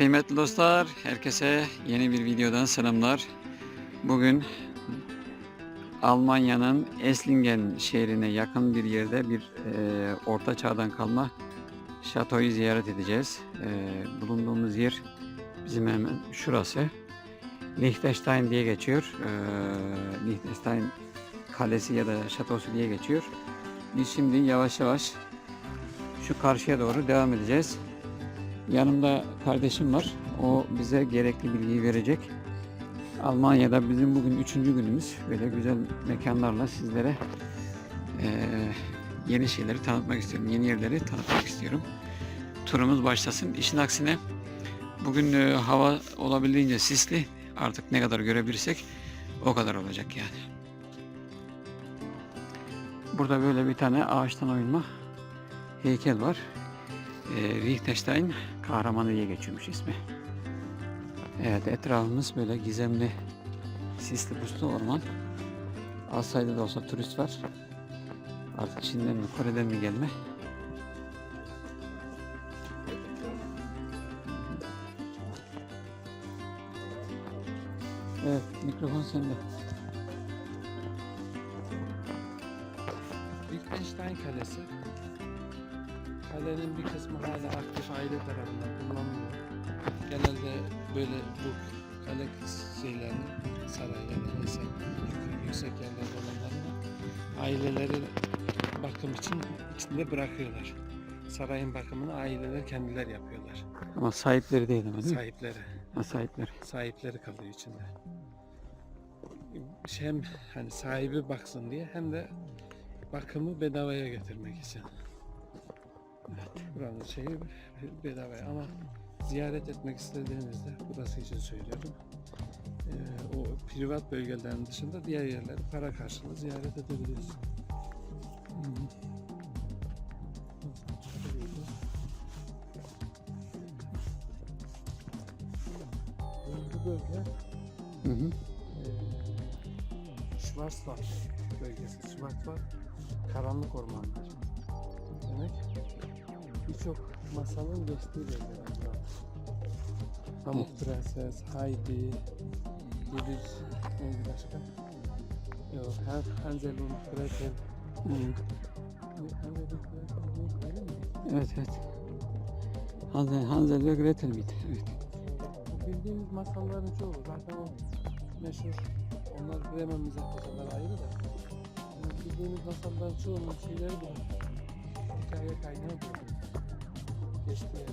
Kıymetli dostlar, herkese yeni bir videodan selamlar. Bugün Almanya'nın Esslingen şehrine yakın bir yerde bir orta çağdan kalma şatoyu ziyaret edeceğiz. Bulunduğumuz yer bizim hemen şurası. Liechtenstein diye geçiyor. Liechtenstein Kalesi ya da şatosu diye geçiyor. Biz şimdi yavaş yavaş şu karşıya doğru devam edeceğiz. Yanımda kardeşim var. O bize gerekli bilgiyi verecek. Almanya'da bizim bugün 3. günümüz. Böyle güzel mekanlarla sizlere yeni şeyleri tanıtmak istiyorum. Yeni yerleri tanıtmak istiyorum. Turumuz başlasın. İşin aksine bugün hava olabildiğince sisli. Artık ne kadar görebilirsek o kadar olacak yani. Burada böyle bir tane ağaçtan oyulma heykel var. Liechtenstein kahramanı diye geçiyormuş ismi. Evet, etrafımız böyle gizemli, sisli puslu orman. Az sayıda da olsa turist var. Artık Çin'den mi Kore'den mi gelme. Evet, mikrofon sende. Liechtenstein Kalesi. Kalenin bir kısmı hala aktif aile tarafından kullanılıyor. Genelde böyle bu kale şeylerini, saray ya da neyse yüksek yerlerde olanlarını aileleri bakım için içinde bırakıyorlar. Sarayın bakımını aileler kendiler yapıyorlar. Ama sahipleri değil ama değil mi? Sahipleri. Ha, sahipleri. Sahipleri kalıyor içinde. Hem hani sahibi baksın diye hem de bakımı bedavaya getirmek için. Buranın şeyi bedava ama ziyaret etmek istediğinizde burası için söylüyorum. O privat bölgelerin dışında diğer yerleri para karşılığı ziyaret edebiliyorsun. Bu bölge Schwarzwald bölgesi. Schwarzwald karanlık ormanlar. Demek birçok masalın geçtiği bölgeler burada. Pamuk Prenses, Heidi, Gelir, neydi başka? Yok, Hansel und Gretel. Hansel und Gretel öyle mi? Evet, evet. Hansel ve Gretel miydi? Evet. Bu bildiğimiz masalların çoğu. Zaten o meşhur, onlar Bremen mizahpaşaları ayrı da. Yani bildiğimiz masalların çoğunun şeyleri bu. Hikaye kaynağı bu. Geçtiği yerde.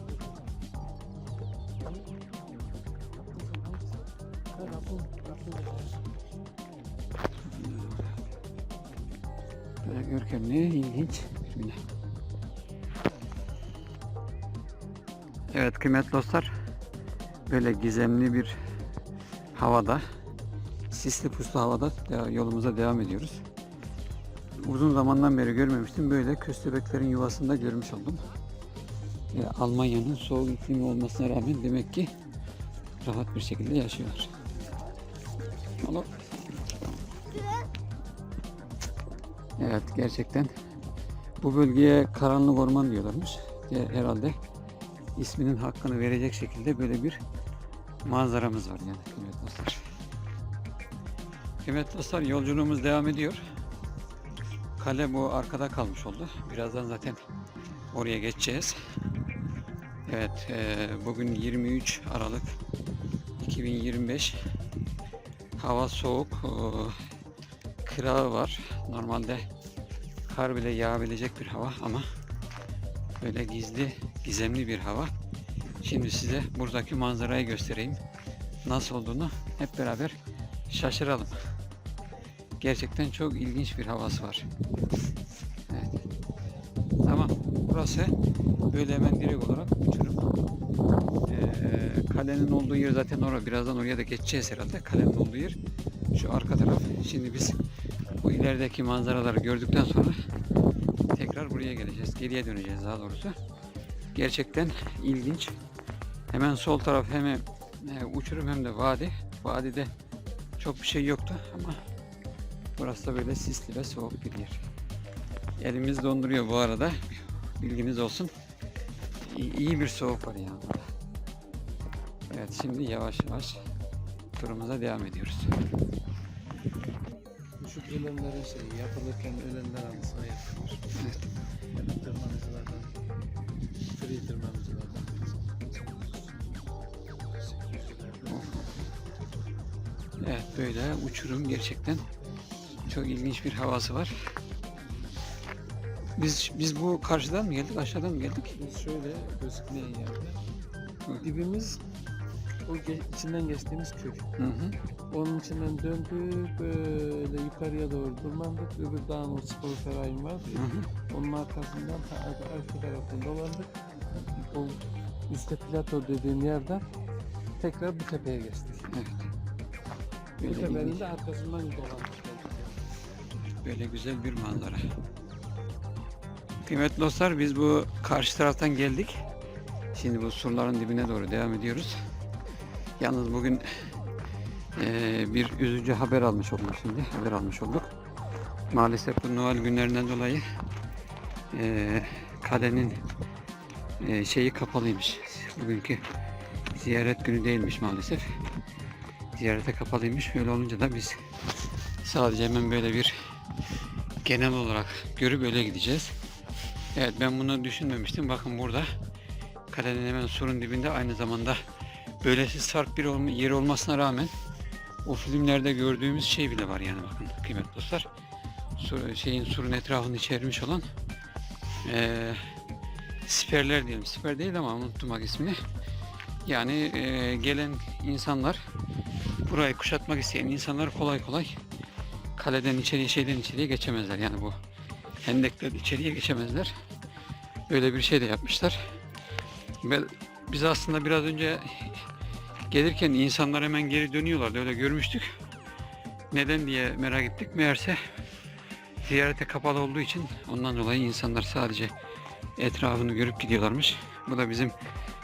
Böyle görkemli, ilginç. Bismillah. Evet kıymetli dostlar, böyle gizemli bir havada, sisli puslu havada yolumuza devam ediyoruz. Uzun zamandan beri görmemiştim. Böyle köstebeklerin yuvasında görmüş oldum. Almanya'nın soğuk iklimi olmasına rağmen demek ki rahat bir şekilde yaşıyorlar. Ama evet, gerçekten bu bölgeye karanlık orman diyorlarmış. Herhalde isminin hakkını verecek şekilde böyle bir manzaramız var yani kıymetli dostlar. Kıymetli dostlar, yolculuğumuz devam ediyor. Kale bu arkada kalmış oldu. Birazdan zaten oraya geçeceğiz. Evet, bugün 23 Aralık 2025. Hava soğuk, kırağı var. Normalde kar bile yağabilecek bir hava ama böyle gizli, gizemli bir hava. Şimdi size buradaki manzarayı göstereyim. Nasıl olduğunu hep beraber şaşıralım. Gerçekten çok ilginç bir havası var. Evet. Tamam. Burası böyle hemen direkt olarak uçurum. Kalenin olduğu yer zaten orada. Birazdan oraya da geçeceğiz herhalde. Kalenin olduğu yer şu arka taraf. Şimdi biz bu ilerideki manzaraları gördükten sonra tekrar buraya geleceğiz. Geriye döneceğiz daha doğrusu. Gerçekten ilginç. Hemen sol taraf hem uçurum hem de vadi. Vadide çok bir şey yoktu ama burası da böyle sisli ve soğuk bir yer. Elimiz donduruyor bu arada. Bilginiz olsun. İyi bir soğuk var yani. Evet, şimdi yavaş yavaş turumuza devam ediyoruz. Düşük ölenlerin şeyi yapılırken ölenler anısına yapılır. Evet. Yani tırmanıcılardan, free tırmanıcılardan. Evet, böyle uçurum, gerçekten çok ilginç bir havası var. Biz bu karşıdan mı geldik, aşağıdan mı geldik? Biz şöyle gözükmeyen yerde. Hı. Dibimiz o içinden geçtiğimiz köy. Hı hı. Onun içinden döndük, böyle yukarıya doğru tırmandık. Öbür dağın o spor sarayım var. Hı hı. Onun arkasından arka taraftan dolandık. O üstte plato dediğim yerden tekrar bu tepeye geçtik. Evet. Bu Böyle tepenin ilginç, de arkasından dolandık. böyle güzel bir manzara. Kıymetli dostlar, biz bu karşı taraftan geldik. Şimdi bu surların dibine doğru devam ediyoruz. Yalnız bugün bir üzücü haber almış olduk şimdi. Haber almış olduk. Maalesef bu Noel günlerinden dolayı kalenin şeyi kapalıymış. Bugünkü ziyaret günü değilmiş maalesef. Ziyarete kapalıymış. Öyle olunca da biz sadece hemen böyle bir genel olarak görüp öyle gideceğiz. Evet, ben bunu düşünmemiştim. Bakın burada kalenin hemen surun dibinde aynı zamanda böylesi sarp bir yeri olmasına rağmen o filmlerde gördüğümüz şey bile var yani, bakın kıymetli dostlar. Surun etrafını çevirmiş olan siperler diyelim. Siper değil ama unuttum bak ismini. Yani gelen insanlar, burayı kuşatmak isteyen insanlar kolay kolay kaleden içeriye, şeyden içeriye geçemezler. Yani bu hendekler içeriye geçemezler. Böyle bir şey de yapmışlar. Ve biz aslında biraz önce gelirken insanlar hemen geri dönüyorlardı. Öyle görmüştük. Neden diye merak ettik. Meğerse ziyarete kapalı olduğu için ondan dolayı insanlar sadece etrafını görüp gidiyorlarmış. Bu da bizim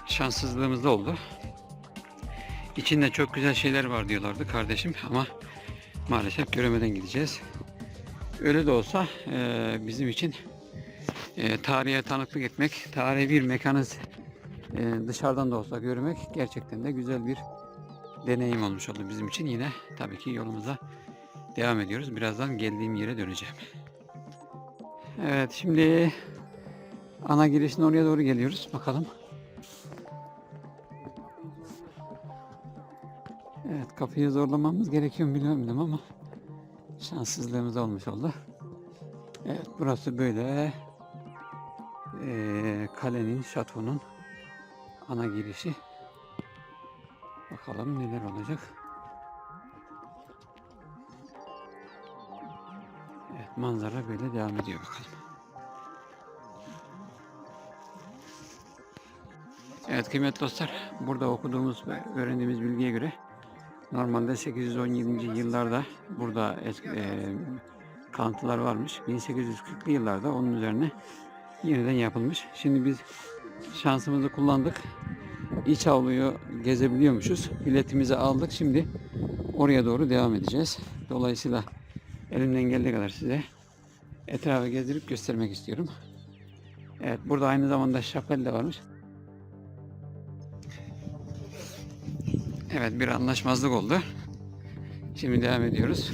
şanssızlığımızda oldu. İçinde çok güzel şeyler var diyorlardı kardeşim ama maalesef göremeden gideceğiz. Öyle de olsa bizim için tarihe tanıklık etmek, tarihi bir mekanı dışarıdan da olsa görmek gerçekten de güzel bir deneyim olmuş oldu bizim için. Yine tabii ki yolumuza devam ediyoruz. Birazdan geldiğim yere döneceğim. Evet, şimdi ana girişin oraya doğru geliyoruz. Bakalım. Evet, kapıyı zorlamamız gerekiyor mu bilmiyorum ama şanssızlığımız olmuş oldu. Evet, burası böyle kalenin, şatonun ana girişi. Bakalım neler olacak. Evet, manzara böyle devam ediyor, bakalım. Evet kıymetli dostlar, burada okuduğumuz ve öğrendiğimiz bilgiye göre normalde 817. yıllarda burada kalıntılar varmış. 1840'lı yıllarda onun üzerine yeniden yapılmış. Şimdi biz şansımızı kullandık. İç avluyu gezebiliyormuşuz. Biletimizi aldık. Şimdi oraya doğru devam edeceğiz. Dolayısıyla elimden geldiği kadar size etrafı gezdirip göstermek istiyorum. Evet, burada aynı zamanda şapel de varmış. Evet, bir anlaşmazlık oldu. Şimdi devam ediyoruz.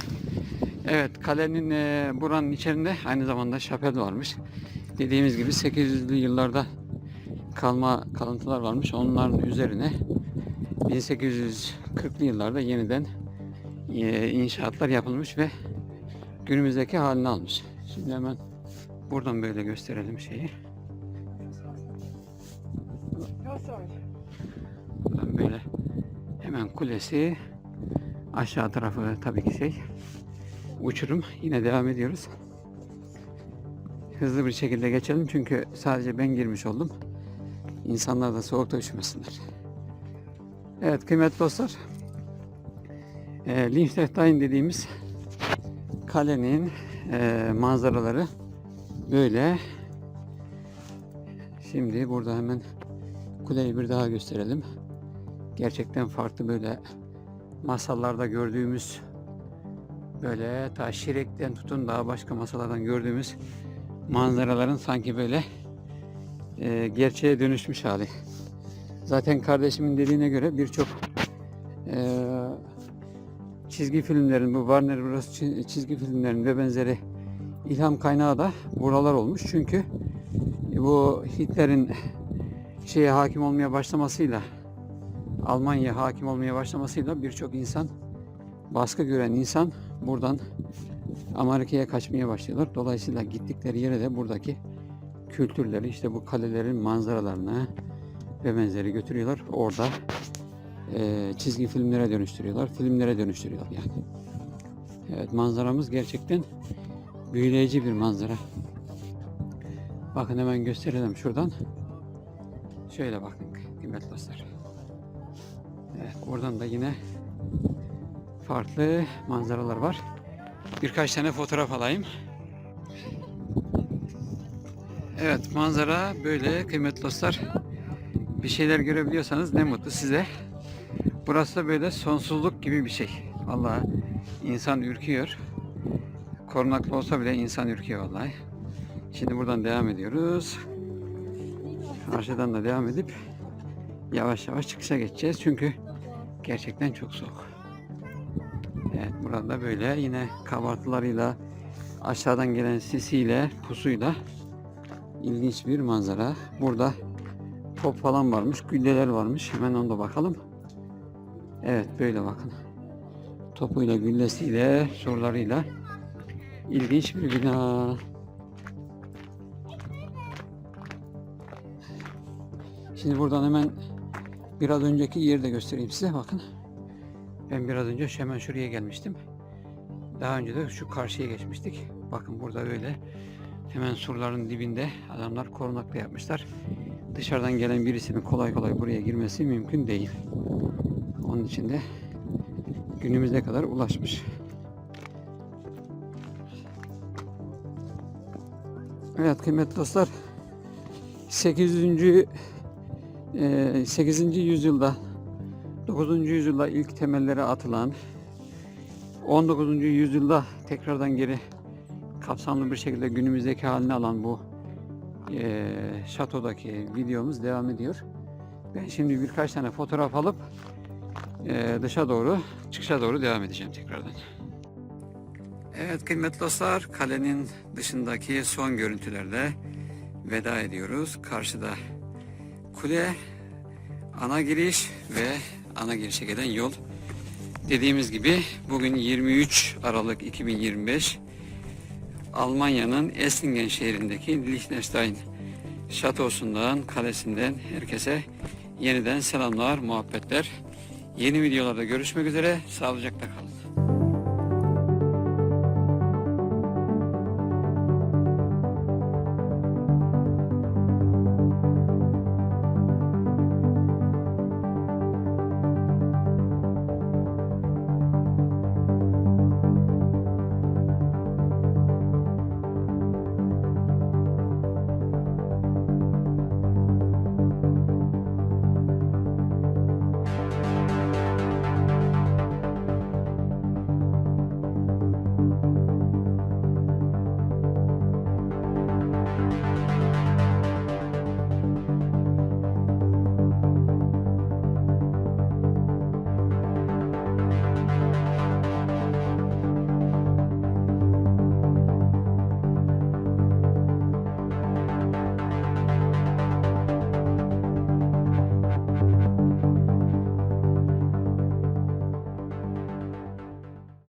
Evet, kalenin buranın içerisinde aynı zamanda şapel varmış. Dediğimiz gibi 800'lü yıllarda kalma kalıntılar varmış. Onların üzerine 1840'lı yıllarda yeniden inşaatlar yapılmış ve günümüzdeki halini almış. Şimdi hemen buradan böyle gösterelim şeyi. Buradan böyle hemen kulesi, aşağı tarafı tabii ki uçurum. Yine devam ediyoruz. Hızlı bir şekilde geçelim çünkü sadece ben girmiş oldum. İnsanlar da soğukta üşümesinler. Evet kıymetli dostlar, Liechtenstein dediğimiz kalenin manzaraları böyle. Şimdi burada hemen kuleyi bir daha gösterelim. Gerçekten farklı, böyle masallarda gördüğümüz, böyle ta Şirek'ten tutun daha başka masalardan gördüğümüz manzaraların sanki böyle gerçeğe dönüşmüş hali. Zaten kardeşimin dediğine göre birçok çizgi filmlerin, bu Warner Bros. Çizgi filmlerin ve benzeri ilham kaynağı da buralar olmuş. Çünkü bu Hitler'in şeye hakim olmaya başlamasıyla, Almanya hakim olmaya başlamasıyla birçok insan, baskı gören insan buradan Amerika'ya kaçmaya başlıyorlar. Dolayısıyla gittikleri yere de buradaki kültürleri, işte bu kalelerin manzaralarını ve benzeri götürüyorlar. Orada çizgi filmlere dönüştürüyorlar, filmlere dönüştürüyorlar yani. Evet, manzaramız gerçekten büyüleyici bir manzara. Bakın hemen gösterelim şuradan. Şöyle bakın kıymetli dostlar. Evet, oradan da yine farklı manzaralar var. Birkaç tane fotoğraf alayım. Evet, manzara böyle kıymetli dostlar. Bir şeyler görebiliyorsanız ne mutlu size. Burası da böyle sonsuzluk gibi bir şey. Vallahi insan ürküyor. Korunaklı olsa bile insan ürküyor vallahi. Şimdi buradan devam ediyoruz. Karşıdan da devam edip yavaş yavaş çıkışa geçeceğiz. Çünkü gerçekten çok soğuk. Evet, burada böyle yine kabartılarıyla, aşağıdan gelen sisiyle, pusuyla ilginç bir manzara. Burada top falan varmış, gülleler varmış. Hemen ona da bakalım. Evet, böyle bakın. Topuyla, güllesiyle, surlarıyla ilginç bir bina. Şimdi buradan hemen biraz önceki yeri de göstereyim size. Bakın. Ben biraz önce hemen şuraya gelmiştim. Daha önce de şu karşıya geçmiştik. Bakın burada böyle hemen surların dibinde adamlar korunaklı yapmışlar. Dışarıdan gelen birisinin kolay kolay buraya girmesi mümkün değil. Onun için de günümüze kadar ulaşmış. Evet kıymetli dostlar, 8. yüzyılda 9. yüzyılda ilk temelleri atılan, 19. yüzyılda tekrardan geri kapsamlı bir şekilde günümüzdeki halini alan bu şatodaki videomuz devam ediyor. Ben şimdi birkaç tane fotoğraf alıp çıkışa doğru devam edeceğim tekrardan. Evet kıymetli dostlar, kalenin dışındaki son görüntülerle veda ediyoruz. Karşıda kule, ana giriş ve ana girişe giden yol. Dediğimiz gibi bugün 23 Aralık 2025, Almanya'nın Esslingen şehrindeki Liechtenstein şatosundan, kalesinden herkese yeniden selamlar, muhabbetler. Yeni videolarda görüşmek üzere, sağlıcakla kalın.